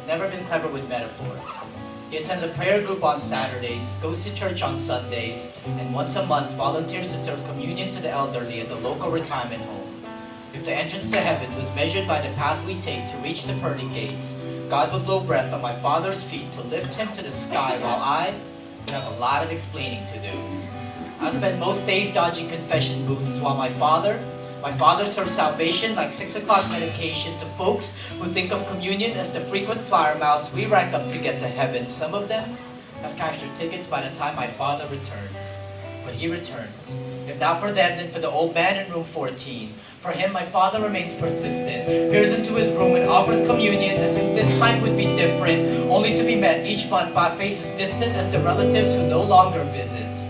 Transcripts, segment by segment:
He's never been clever with metaphors. He attends a prayer group on Saturdays, goes to church on Sundays, and once a month volunteers to serve communion to the elderly at the local retirement home. If the entrance to heaven was measured by the path we take to reach the pearly gates, God would blow breath on my father's feet to lift him to the sky while I would have a lot of explaining to do. I spent most days dodging confession booths while my father serves salvation like 6 o'clock medication to folks who think of communion as the frequent flyer miles we rack up to get to heaven. Some of them have cashed their tickets by the time my father returns. But he returns. If not for them, then for the old man in room 14. For him, my father remains persistent, peers into his room and offers communion as if this time would be different, only to be met each month by a face as distant as the relatives who no longer visits.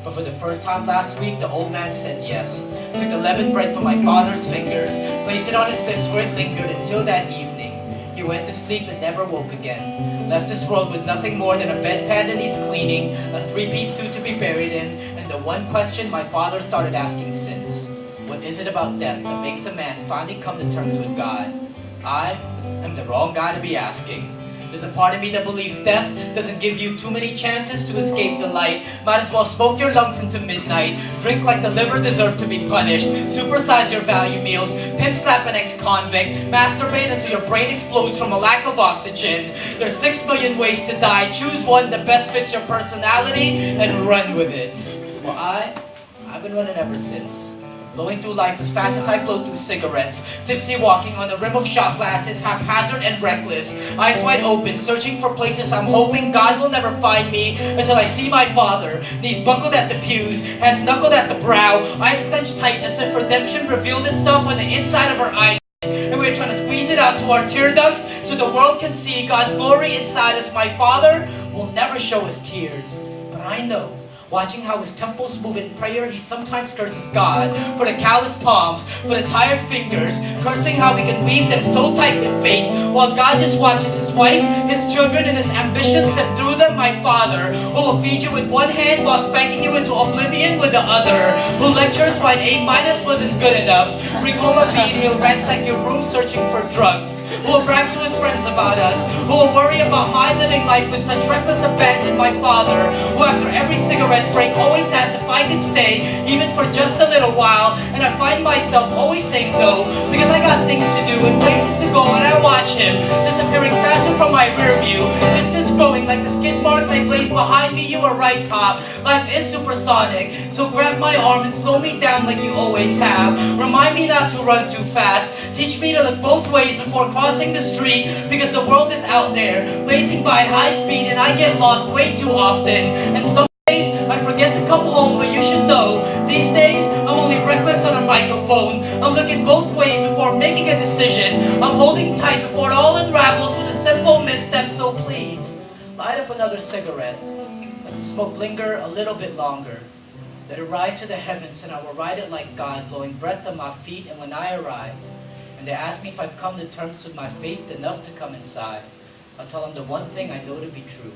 But for the first time last week, the old man said yes, took the leavened bread from my father's fingers, placed it on his lips where it lingered until that evening. He went to sleep and never woke again, left this world with nothing more than a bedpan that needs cleaning, a 3-piece suit to be buried in, and the one question my father started asking since. What is it about death that makes a man finally come to terms with God? I am the wrong guy to be asking. There's a part of me that believes death doesn't give you too many chances to escape the light. Might as well smoke your lungs into midnight, drink like the liver deserved to be punished, supersize your value meals, pimp slap an ex-convict, masturbate until your brain explodes from a lack of oxygen. There's 6 million ways to die. Choose one that best fits your personality and run with it. Well, I've been running ever since. Blowing through life as fast as I blow through cigarettes. Tipsy walking on the rim of shot glasses, haphazard and reckless. Eyes wide open, searching for places I'm hoping God will never find me until I see my father. Knees buckled at the pews, hands knuckled at the brow, eyes clenched tight as if redemption revealed itself on the inside of our eyes. And we're trying to squeeze it out to our tear ducts so the world can see God's glory inside us. My father will never show his tears, but I know, watching how his temples move in prayer, he sometimes curses God for the calloused palms, for the tired fingers, cursing how we can weave them so tight with faith, while God just watches his wife, his children, and his ambitions sip through them. My father, who will feed you with one hand while spanking you into oblivion with the other, who lectures why an A- wasn't good enough, bring home a beat, he'll ransack your room searching for drugs, who will brag to his friends about us, who will worry about my living life with such reckless abandon. My father, who after every cigarette break always asks if I could stay, even for just a little while, and I find myself always saying no, because I got things to do and places to go, and I watch him disappearing faster from my rear view, distance growing like the skid marks I place behind me. You are right, Pop. Life is supersonic, so grab my arm and slow me down like you always have. Remind me not to run too fast. Teach me to look both ways before crossing the street, because the world is out there, blazing by at high speed, and I get lost way too often. And some days I forget to come home, but you should know, these days I'm only reckless on a microphone. I'm looking both ways before making a decision. I'm holding tight before it all unravels with a simple misstep. So please, light up another cigarette. Let the smoke linger a little bit longer. Let it rise to the heavens, and I will ride it like God, blowing breath on my feet. And when I arrive, and they ask me if I've come to terms with my faith enough to come inside, I'll tell them the one thing I know to be true.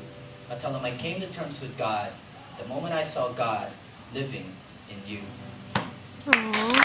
I'll tell them I came to terms with God the moment I saw God living in you. Aww.